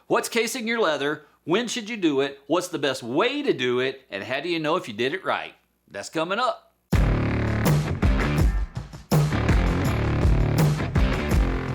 What's casing your leather? When should you do it? What's the best way to do it? And how do you know if you did it right? That's coming up.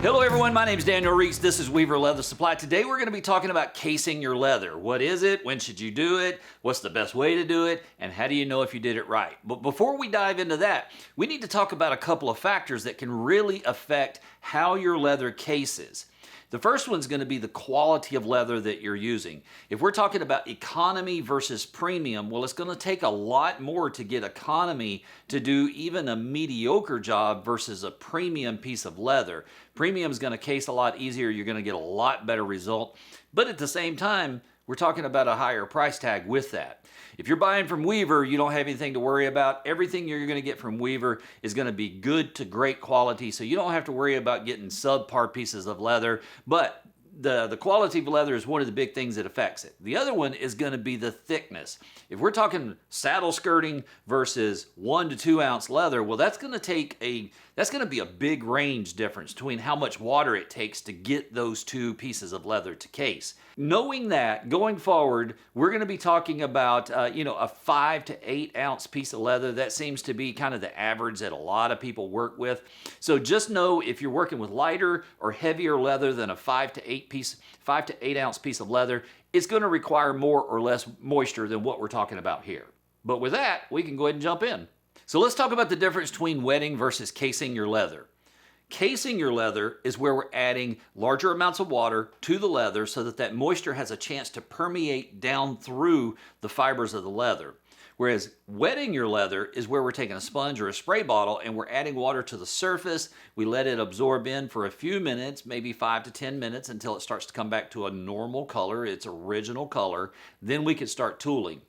Hello everyone, my name is Daniel Reese. This is Weaver Leather Supply. Today we're going to be talking about casing your leather. What is it? When should you do it? What's the best way to do it? And how do you know if you did it right? But before we dive into that, we need to talk about a couple of factors that can really affect how your leather cases. The first one's going to be the quality of leather that you're using. If we're talking about economy versus premium, well, it's going to take a lot more to get economy to do even a mediocre job versus a premium piece of leather. Premium is going to case a lot easier. You're going to get a lot better result. But at the same time, we're talking about a higher price tag with that. If you're buying from Weaver, you don't have anything to worry about. Everything you're going to get from Weaver is going to be good to great quality, so you don't have to worry about getting subpar pieces of leather. But the quality of leather is one of the big things that affects it. The other one is going to be the thickness. If we're talking saddle skirting versus 1 to 2 ounce leather, well, that's going to be a big range difference between how much water it takes to get those two pieces of leather to case. Knowing that, going forward, we're going to be talking about a 5 to 8 ounce piece of leather. That seems to be kind of the average that a lot of people work with. So just know if you're working with lighter or heavier leather than a 5 to 8 ounce piece of leather, it's going to require more or less moisture than what we're talking about here. But with that, we can go ahead and jump in. So let's talk about the difference between wetting versus casing your leather. Casing your leather is where we're adding larger amounts of water to the leather so that moisture has a chance to permeate down through the fibers of the leather. Whereas wetting your leather is where we're taking a sponge or a spray bottle and we're adding water to the surface. We let it absorb in for a few minutes, maybe 5 to 10 minutes, until it starts to come back to a normal color, its original color. Then we can start tooling.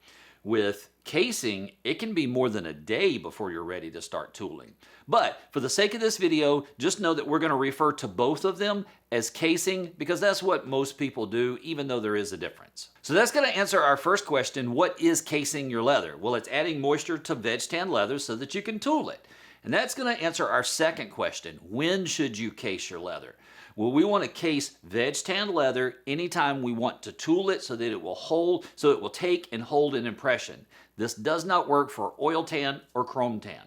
With casing, it can be more than a day before you're ready to start tooling. But for the sake of this video, just know that we're going to refer to both of them as casing because that's what most people do, even though there is a difference. So that's going to answer our first question, what is casing your leather? Well, it's adding moisture to veg tan leather so that you can tool it. And that's going to answer our second question, when should you case your leather? Well, we want to case veg tan leather anytime we want to tool it so that it will hold, so it will take and hold an impression. This does not work for oil tan or chrome tan.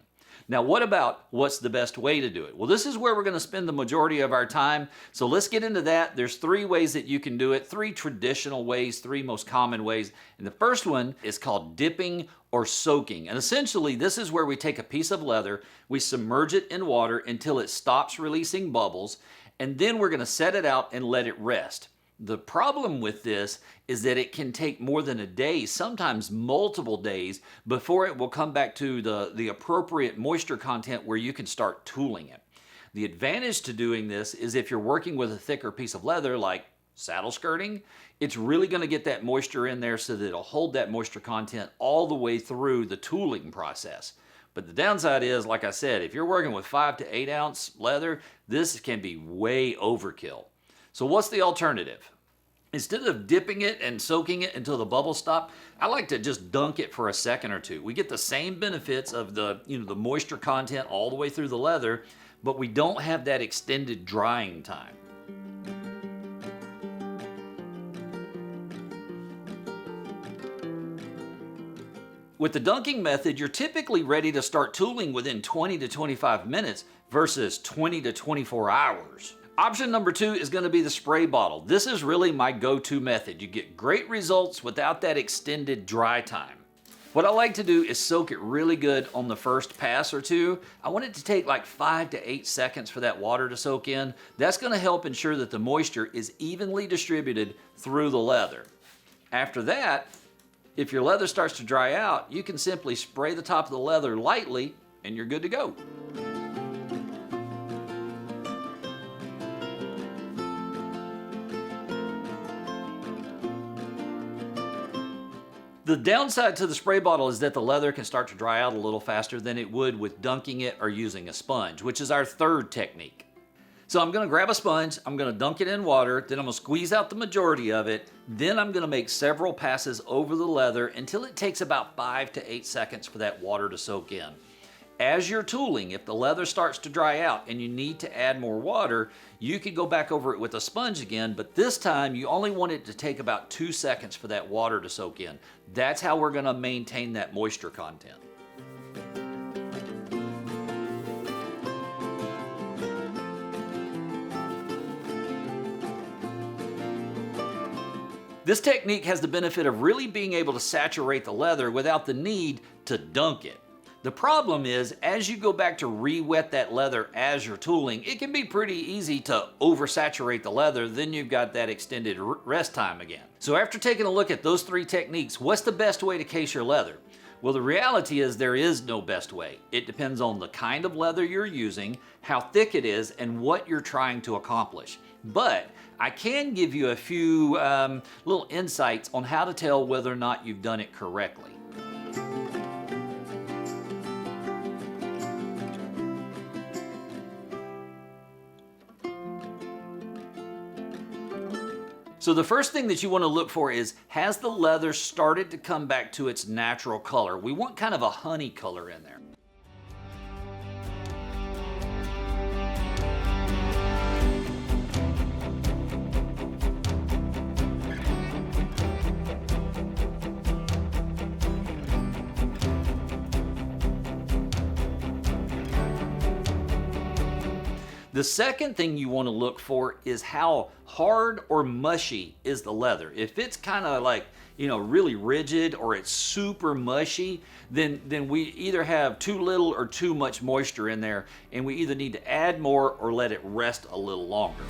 Now, what about what's the best way to do it? Well, this is where we're going to spend the majority of our time. So let's get into that. There's 3 ways that you can do it, 3 traditional ways, 3 most common ways. And the first one is called dipping or soaking. And essentially, this is where we take a piece of leather, we submerge it in water until it stops releasing bubbles, and then we're going to set it out and let it rest. The problem with this is that it can take more than a day, sometimes multiple days, before it will come back to the appropriate moisture content where you can start tooling it. The advantage to doing this is if you're working with a thicker piece of leather like saddle skirting, it's really going to get that moisture in there so that it'll hold that moisture content all the way through the tooling process. But the downside is, like I said, if you're working with 5 to 8 ounce leather, this can be way overkill. So what's the alternative? Instead of dipping it and soaking it until the bubbles stop, I like to just dunk it for a second or two. We get the same benefits of the moisture content all the way through the leather, but we don't have that extended drying time. With the dunking method, you're typically ready to start tooling within 20 to 25 minutes versus 20 to 24 hours. Option number 2 is going to be the spray bottle. This is really my go-to method. You get great results without that extended dry time. What I like to do is soak it really good on the first pass or 2. I want it to take like 5 to 8 seconds for that water to soak in. That's going to help ensure that the moisture is evenly distributed through the leather. After that, if your leather starts to dry out, you can simply spray the top of the leather lightly and you're good to go. The downside to the spray bottle is that the leather can start to dry out a little faster than it would with dunking it or using a sponge, which is our third technique. So I'm gonna grab a sponge, I'm gonna dunk it in water, then I'm gonna squeeze out the majority of it, then I'm gonna make several passes over the leather until it takes about 5 to 8 seconds for that water to soak in. As you're tooling, if the leather starts to dry out and you need to add more water, you could go back over it with a sponge again, but this time you only want it to take about 2 seconds for that water to soak in. That's how we're gonna maintain that moisture content. This technique has the benefit of really being able to saturate the leather without the need to dunk it. The problem is, as you go back to re-wet that leather as you're tooling, it can be pretty easy to oversaturate the leather, then you've got that extended rest time again. So after taking a look at those 3 techniques, what's the best way to case your leather? Well, the reality is there is no best way. It depends on the kind of leather you're using, how thick it is, and what you're trying to accomplish. But I can give you a few little insights on how to tell whether or not you've done it correctly. So the first thing that you want to look for is, has the leather started to come back to its natural color? We want kind of a honey color in there. The second thing you want to look for is how hard or mushy is the leather. If it's kind of like, really rigid, or it's super mushy, then we either have too little or too much moisture in there, and we either need to add more or let it rest a little longer.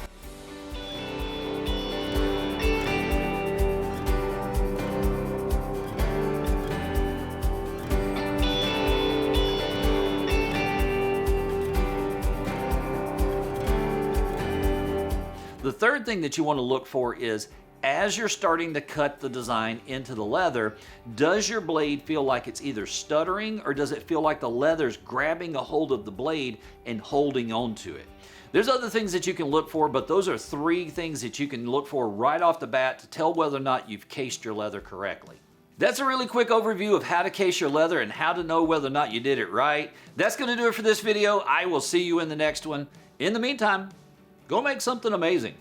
The third thing that you want to look for is, as you're starting to cut the design into the leather, does your blade feel like it's either stuttering, or does it feel like the leather's grabbing a hold of the blade and holding onto it? There's other things that you can look for, but those are 3 things that you can look for right off the bat to tell whether or not you've cased your leather correctly. That's a really quick overview of how to case your leather and how to know whether or not you did it right. That's going to do it for this video. I will see you in the next one. In the meantime, go make something amazing.